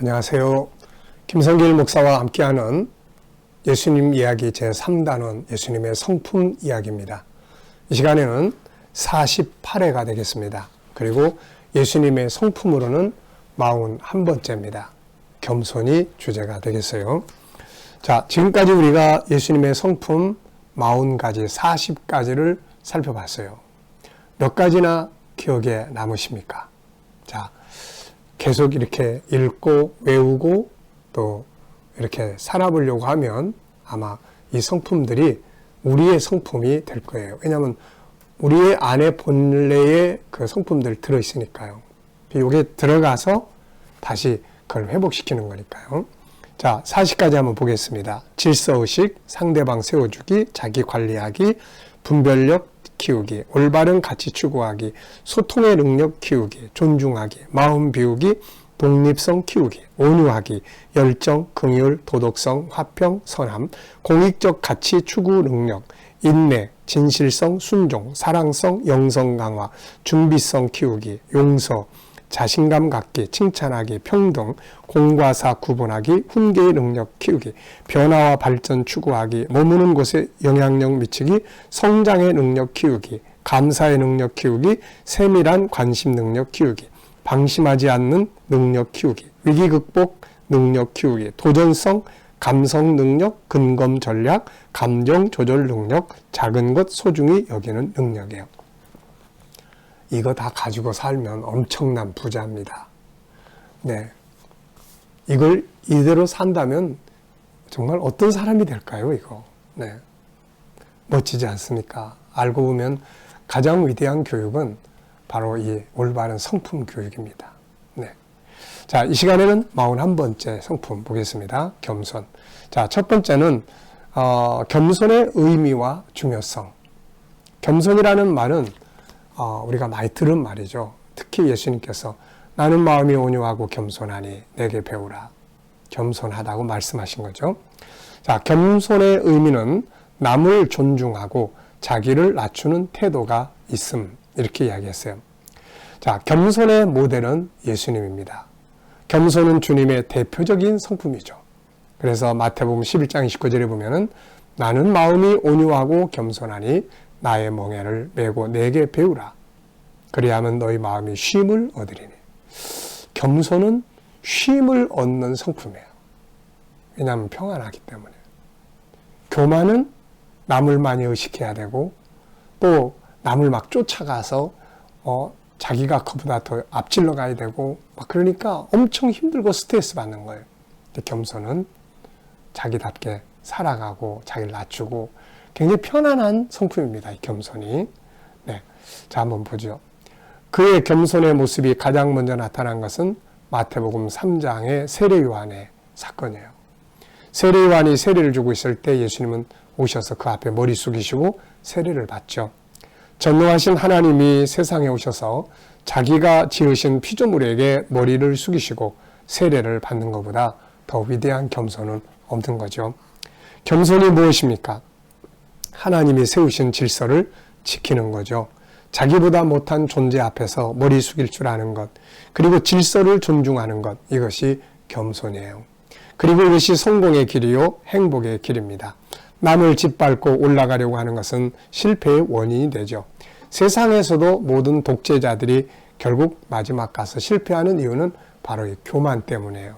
안녕하세요. 김성길 목사와 함께하는 예수님 이야기 제3단원 예수님의 성품 이야기입니다. 이 시간에는 48회가 되겠습니다. 그리고 예수님의 성품으로는 41번째입니다. 겸손이 주제가 되겠어요. 자, 지금까지 우리가 예수님의 성품 40가지, 40가지를 살펴봤어요. 몇 가지나 기억에 남으십니까? 자, 계속 이렇게 읽고 외우고 또 이렇게 살아보려고 하면 아마 이 성품들이 우리의 성품이 될 거예요. 왜냐하면 우리의 안에 본래의 그 성품들 들어있으니까요. 이게 들어가서 다시 그걸 회복시키는 거니까요. 자, 40가지 한번 보겠습니다. 질서의식, 상대방 세워주기, 자기 관리하기, 분별력 키우기, 올바른 가치 추구하기, 소통의 능력 키우기, 존중하기, 마음 비우기, 독립성 키우기, 온유하기, 열정, 긍휼, 도덕성, 화평, 선함, 공익적 가치 추구 능력, 인내, 진실성, 순종, 사랑성, 영성 강화, 준비성 키우기, 용서, 자신감 갖기, 칭찬하기, 평등, 공과 사 구분하기, 훈계의 능력 키우기, 변화와 발전 추구하기, 머무는 곳에 영향력 미치기, 성장의 능력 키우기, 감사의 능력 키우기, 세밀한 관심 능력 키우기, 방심하지 않는 능력 키우기, 위기 극복 능력 키우기, 도전성, 감성 능력, 근검 전략, 감정 조절 능력, 작은 것 소중히 여기는 능력이에요. 이거 다 가지고 살면 엄청난 부자입니다. 네. 이걸 이대로 산다면 정말 어떤 사람이 될까요, 이거? 네. 멋지지 않습니까? 알고 보면 가장 위대한 교육은 바로 이 올바른 성품 교육입니다. 네. 자, 이 시간에는 41번째 성품 보겠습니다. 겸손. 자, 첫 번째는, 겸손의 의미와 중요성. 겸손이라는 말은 우리가 많이 들은 말이죠. 특히 예수님께서 나는 마음이 온유하고 겸손하니 내게 배우라. 겸손하다고 말씀하신 거죠. 자, 겸손의 의미는 남을 존중하고 자기를 낮추는 태도가 있음. 이렇게 이야기했어요. 자, 겸손의 모델은 예수님입니다. 겸손은 주님의 대표적인 성품이죠. 그래서 마태복음 11장 29절에 보면은 나는 마음이 온유하고 겸손하니 나의 멍에를 메고 내게 배우라. 그리하면 너희 마음이 쉼을 얻으리니. 겸손은 쉼을 얻는 성품이에요. 왜냐하면 평안하기 때문에. 교만은 남을 많이 의식해야 되고 또 남을 막 쫓아가서 자기가 그보다 더 앞질러 가야 되고 막 그러니까 엄청 힘들고 스트레스 받는 거예요. 근데 겸손은 자기답게 살아가고 자기를 낮추고 굉장히 편안한 성품입니다. 이 겸손이. 네. 자, 한번 보죠. 그의 겸손의 모습이 가장 먼저 나타난 것은 마태복음 3장의 세례 요한의 사건이에요. 세례 요한이 세례를 주고 있을 때 예수님은 오셔서 그 앞에 머리 숙이시고 세례를 받죠. 전능하신 하나님이 세상에 오셔서 자기가 지으신 피조물에게 머리를 숙이시고 세례를 받는 것보다 더 위대한 겸손은 없는 거죠. 겸손이 무엇입니까? 하나님이 세우신 질서를 지키는 거죠. 자기보다 못한 존재 앞에서 머리 숙일 줄 아는 것, 그리고 질서를 존중하는 것, 이것이 겸손이에요. 그리고 이것이 성공의 길이요, 행복의 길입니다. 남을 짓밟고 올라가려고 하는 것은 실패의 원인이 되죠. 세상에서도 모든 독재자들이 결국 마지막 가서 실패하는 이유는 바로 이 교만 때문이에요.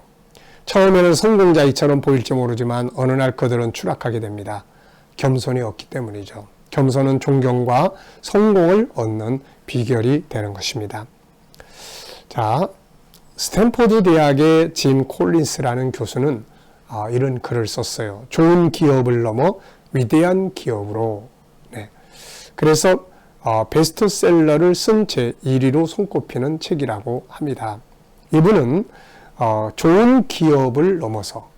처음에는 성공자이처럼 보일지 모르지만 어느 날 그들은 추락하게 됩니다. 겸손이 없기 때문이죠. 겸손은 존경과 성공을 얻는 비결이 되는 것입니다. 자, 스탠포드 대학의 짐 콜린스라는 교수는 이런 글을 썼어요. 좋은 기업을 넘어 위대한 기업으로. 네. 그래서 베스트셀러를 쓴 제 1위로 손꼽히는 책이라고 합니다. 이분은 좋은 기업을 넘어서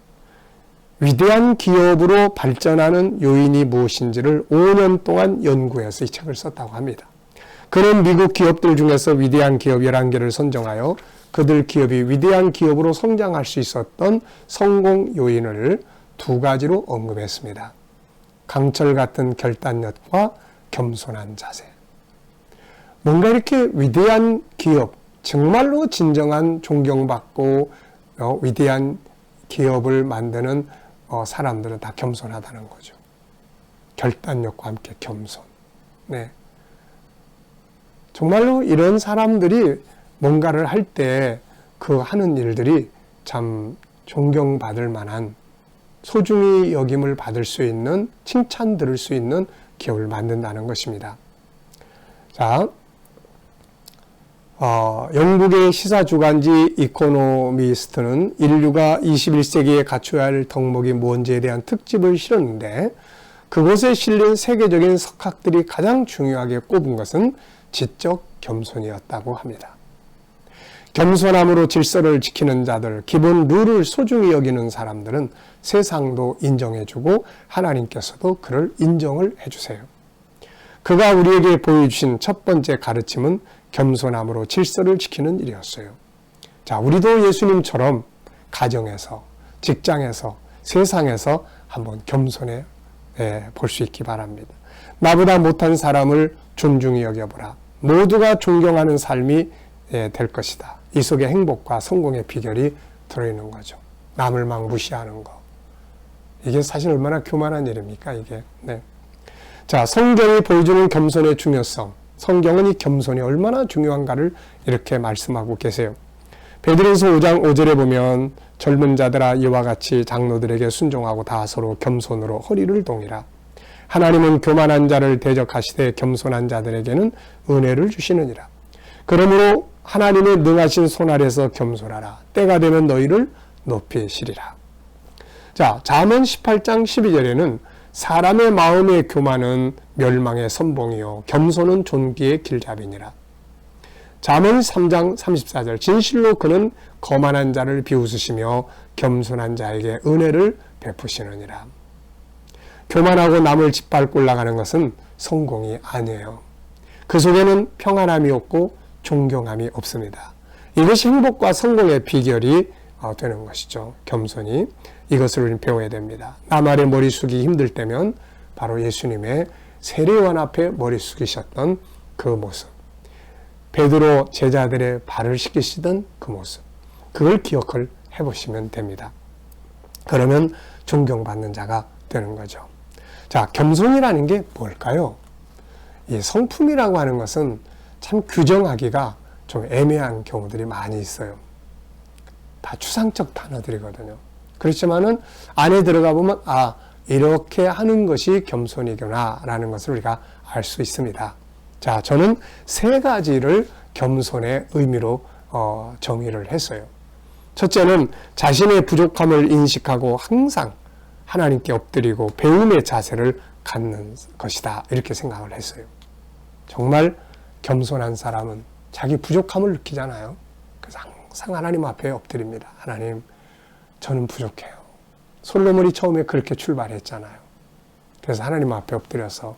위대한 기업으로 발전하는 요인이 무엇인지를 5년 동안 연구해서 이 책을 썼다고 합니다. 그는 미국 기업들 중에서 위대한 기업 11개를 선정하여 그들 기업이 위대한 기업으로 성장할 수 있었던 성공 요인을 2가지로 언급했습니다. 강철 같은 결단력과 겸손한 자세. 뭔가 이렇게 위대한 기업, 정말로 진정한 존경받고 위대한 기업을 만드는 사람들은 다 겸손하다는 거죠. 결단력과 함께 겸손. 네. 정말로 이런 사람들이 뭔가를 할 때 그 하는 일들이 참 존경받을 만한, 소중히 여김을 받을 수 있는, 칭찬 들을 수 있는 기업을 만든다는 것입니다. 자, 영국의 시사주간지 이코노미스트는 인류가 21세기에 갖춰야 할 덕목이 뭔지에 대한 특집을 실었는데, 그곳에 실린 세계적인 석학들이 가장 중요하게 꼽은 것은 지적 겸손이었다고 합니다. 겸손함으로 질서를 지키는 자들, 기본 룰을 소중히 여기는 사람들은 세상도 인정해주고 하나님께서도 그를 인정을 해주세요. 그가 우리에게 보여주신 첫 번째 가르침은 겸손함으로 질서를 지키는 일이었어요. 자, 우리도 예수님처럼 가정에서, 직장에서, 세상에서 한번 겸손해 볼 수 있기 바랍니다. 나보다 못한 사람을 존중히 여겨보라. 모두가 존경하는 삶이 될 것이다. 이 속에 행복과 성공의 비결이 들어있는 거죠. 남을 막 무시하는 거. 이게 사실 얼마나 교만한 일입니까, 이게. 네. 자, 성경이 보여주는 겸손의 중요성. 성경은 이 겸손이 얼마나 중요한가를 이렇게 말씀하고 계세요. 베드로서 5장 5절에 보면 젊은 자들아 이와 같이 장로들에게 순종하고 다 서로 겸손으로 허리를 동이라. 하나님은 교만한 자를 대적하시되 겸손한 자들에게는 은혜를 주시느니라. 그러므로 하나님의 능하신 손 아래서 겸손하라. 때가 되면 너희를 높이시리라. 자, 잠언 18장 12절에는 사람의 마음의 교만은 멸망의 선봉이요 겸손은 존귀의 길잡이니라. 잠언 3장 34절 진실로 그는 거만한 자를 비웃으시며 겸손한 자에게 은혜를 베푸시느니라. 교만하고 남을 짓밟고 올라가는 것은 성공이 아니에요. 그 속에는 평안함이 없고 존경함이 없습니다. 이것이 행복과 성공의 비결이 되는 것이죠. 겸손이. 이것을 우리는 배워야 됩니다. 남 아래 머리 숙이기 힘들 때면 바로 예수님의 세례요한 앞에 머리 숙이셨던 그 모습, 베드로 제자들의 발을 씻기시던 그 모습, 그걸 기억을 해보시면 됩니다. 그러면 존경받는 자가 되는 거죠. 자, 겸손이라는 게 뭘까요? 이 성품이라고 하는 것은 참 규정하기가 좀 애매한 경우들이 많이 있어요. 다 추상적 단어들이거든요. 그렇지만은 안에 들어가 보면 이렇게 하는 것이 겸손이구나 라는 것을 우리가 알 수 있습니다. 자, 저는 세 가지를 겸손의 의미로 정의를 했어요. 첫째는 자신의 부족함을 인식하고 항상 하나님께 엎드리고 배움의 자세를 갖는 것이다. 이렇게 생각을 했어요. 정말 겸손한 사람은 자기 부족함을 느끼잖아요. 그래서 항상 하나님 앞에 엎드립니다. 하나님, 저는 부족해요. 솔로몬이 처음에 그렇게 출발했잖아요. 그래서 하나님 앞에 엎드려서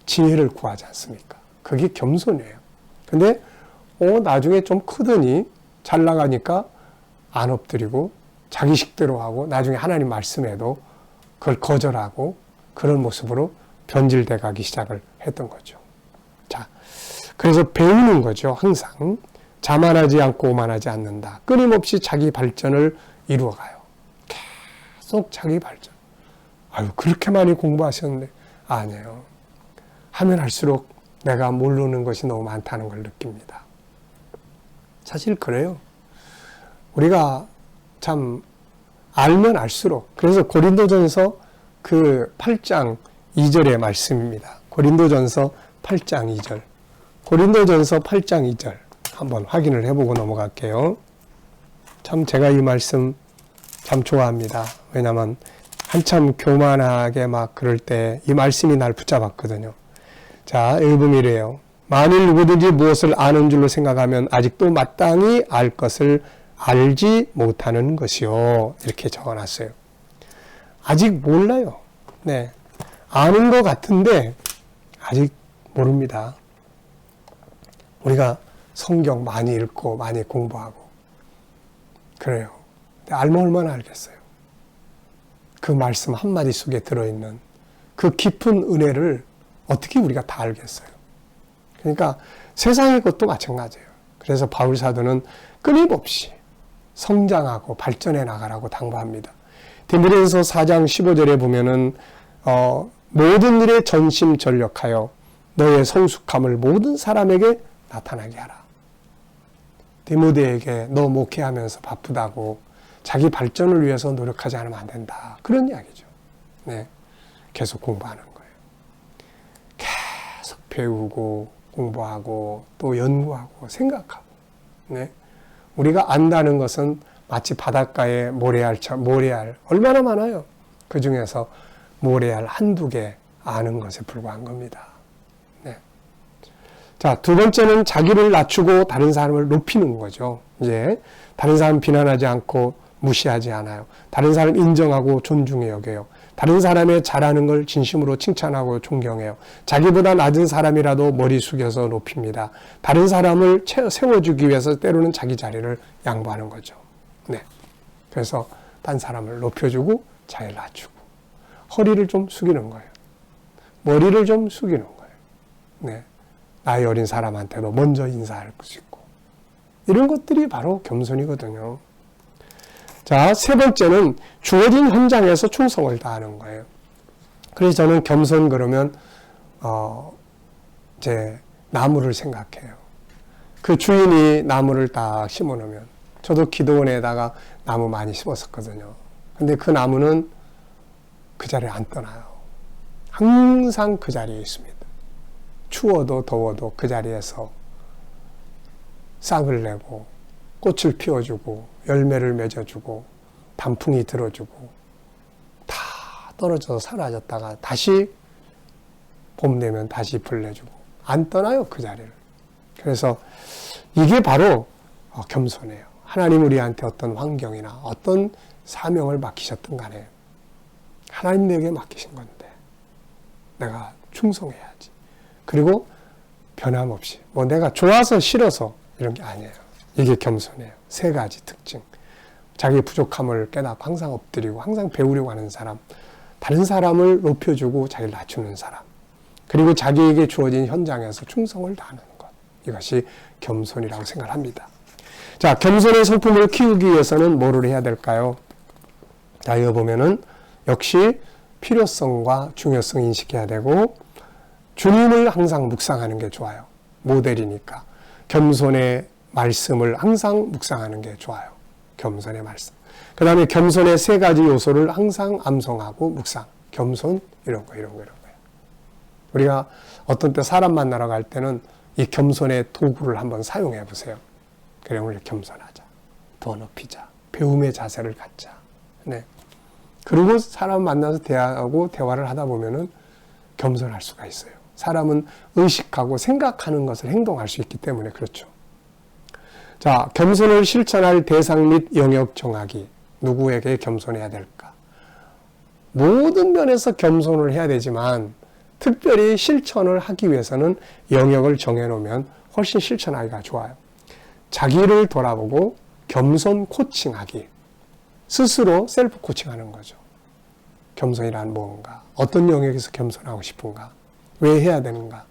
지혜를 구하지 않습니까? 그게 겸손이에요. 근데 나중에 좀 크더니 잘 나가니까 안 엎드리고 자기 식대로 하고 나중에 하나님 말씀에도 그걸 거절하고 그런 모습으로 변질돼 가기 시작을 했던 거죠. 자, 그래서 배우는 거죠. 항상 자만하지 않고 오만하지 않는다. 끊임없이 자기 발전을 이루어가요. 계속 자기 발전. 그렇게 많이 공부하셨는데 아니에요. 하면 할수록 내가 모르는 것이 너무 많다는 걸 느낍니다. 사실 그래요. 우리가 참 알면 알수록, 그래서 고린도전서 그 8장 2절의 말씀입니다. 고린도전서 8장 2절. 고린도전서 8장 2절 한번 확인을 해보고 넘어갈게요. 참 제가 이 말씀 참 좋아합니다. 왜냐하면 한참 교만하게 막 그럴 때 이 말씀이 날 붙잡았거든요. 자, 읽음이 이래요. 만일 누구든지 무엇을 아는 줄로 생각하면 아직도 마땅히 알 것을 알지 못하는 것이요. 이렇게 적어놨어요. 아직 몰라요. 네, 아는 것 같은데 아직 모릅니다. 우리가 성경 많이 읽고 많이 공부하고 그래요. 근데 알면 얼마나 알겠어요. 그 말씀 한마디 속에 들어있는 그 깊은 은혜를 어떻게 우리가 다 알겠어요. 그러니까 세상의 것도 마찬가지예요. 그래서 바울 사도는 끊임없이 성장하고 발전해 나가라고 당부합니다. 디모데전서 4장 15절에 보면은 모든 일에 전심전력하여 너의 성숙함을 모든 사람에게 나타나게 하라. 디모데에게 너 목회하면서 바쁘다고 자기 발전을 위해서 노력하지 않으면 안 된다. 그런 이야기죠. 네, 계속 공부하는 거예요. 계속 배우고 공부하고 또 연구하고 생각하고. 네, 우리가 안다는 것은 마치 바닷가에 모래알 얼마나 많아요. 그 중에서 모래알 한두 개 아는 것에 불과한 겁니다. 네. 자, 두 번째는 자기를 낮추고 다른 사람을 높이는 거죠. 이제 다른 사람 비난하지 않고 무시하지 않아요. 다른 사람 인정하고 존중해 여겨요. 다른 사람의 잘하는 걸 진심으로 칭찬하고 존경해요. 자기보다 낮은 사람이라도 머리 숙여서 높입니다. 다른 사람을 세워주기 위해서 때로는 자기 자리를 양보하는 거죠. 네. 그래서 딴 사람을 높여주고 자기를 낮추고 허리를 좀 숙이는 거예요. 머리를 좀 숙이는 거예요. 네. 나이 어린 사람한테도 먼저 인사할 수 있고 이런 것들이 바로 겸손이거든요. 자, 세 번째는 주어진 현장에서 충성을 다하는 거예요. 그래서 저는 겸손 그러면 이제 나무를 생각해요. 그 주인이 나무를 딱 심어놓으면 저도 기도원에다가 나무 많이 심었었거든요. 근데 그 나무는 그 자리에 안 떠나요. 항상 그 자리에 있습니다. 추워도 더워도 그 자리에서 싹을 내고 꽃을 피워주고 열매를 맺어주고 단풍이 들어주고 다 떨어져서 사라졌다가 다시 봄 되면 다시 불 내주고 안 떠나요, 그 자리를. 그래서 이게 바로 겸손해요. 하나님 우리한테 어떤 환경이나 어떤 사명을 맡기셨든 간에 하나님 내게 맡기신 건데 내가 충성해야지. 그리고 변함없이 내가 좋아서 싫어서 이런 게 아니에요. 이게 겸손해요. 세 가지 특징. 자기 부족함을 깨닫고 항상 엎드리고 항상 배우려고 하는 사람, 다른 사람을 높여주고 자기를 낮추는 사람, 그리고 자기에게 주어진 현장에서 충성을 다하는 것. 이것이 겸손이라고 생각합니다. 자, 겸손의 성품을 키우기 위해서는 뭐를 해야 될까요? 자, 이거 보면은 역시 필요성과 중요성 인식해야 되고 주님을 항상 묵상하는 게 좋아요. 모델이니까. 겸손의 말씀을 항상 묵상하는 게 좋아요. 겸손의 말씀. 그 다음에 겸손의 세 가지 요소를 항상 암송하고 묵상. 겸손, 이런 거. 우리가 어떤 때 사람 만나러 갈 때는 이 겸손의 도구를 한번 사용해 보세요. 그래, 우리 겸손하자. 더 높이자. 배움의 자세를 갖자. 네. 그리고 사람 만나서 대화를 하다 보면은 겸손할 수가 있어요. 사람은 의식하고 생각하는 것을 행동할 수 있기 때문에 그렇죠. 자, 겸손을 실천할 대상 및 영역 정하기. 누구에게 겸손해야 될까? 모든 면에서 겸손을 해야 되지만 특별히 실천을 하기 위해서는 영역을 정해놓으면 훨씬 실천하기가 좋아요. 자기를 돌아보고 겸손 코칭하기. 스스로 셀프 코칭하는 거죠. 겸손이란 무언가? 어떤 영역에서 겸손하고 싶은가? 왜 해야 되는가?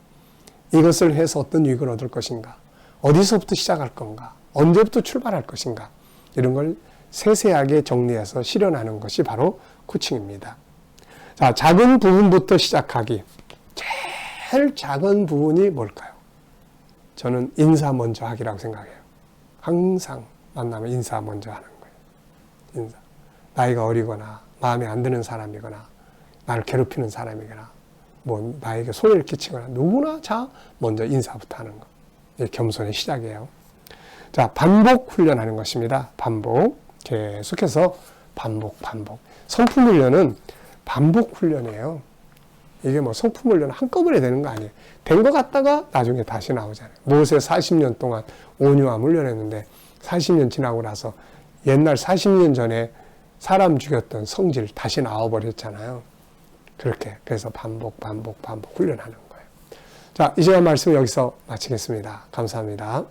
이것을 해서 어떤 유익을 얻을 것인가? 어디서부터 시작할 건가? 언제부터 출발할 것인가? 이런 걸 세세하게 정리해서 실현하는 것이 바로 코칭입니다. 자, 작은 부분부터 시작하기. 제일 작은 부분이 뭘까요? 저는 인사 먼저 하기라고 생각해요. 항상 만나면 인사 먼저 하는 거예요. 인사. 나이가 어리거나 마음에 안 드는 사람이거나 나를 괴롭히는 사람이거나 나에게 소리를 끼치거나 누구나 먼저 인사부터 하는 거. 이게 겸손의 시작이에요. 자, 반복 훈련하는 것입니다. 반복. 계속해서 반복. 성품 훈련은 반복 훈련이에요. 이게 성품 훈련 한꺼번에 되는 거 아니에요. 된 거 같다가 나중에 다시 나오잖아요. 모세 40년 동안 온유함 훈련했는데 40년 지나고 나서 옛날 40년 전에 사람 죽였던 성질 다시 나와버렸잖아요. 그래서 반복 훈련하는 거예요. 자, 이 시간 말씀 여기서 마치겠습니다. 감사합니다.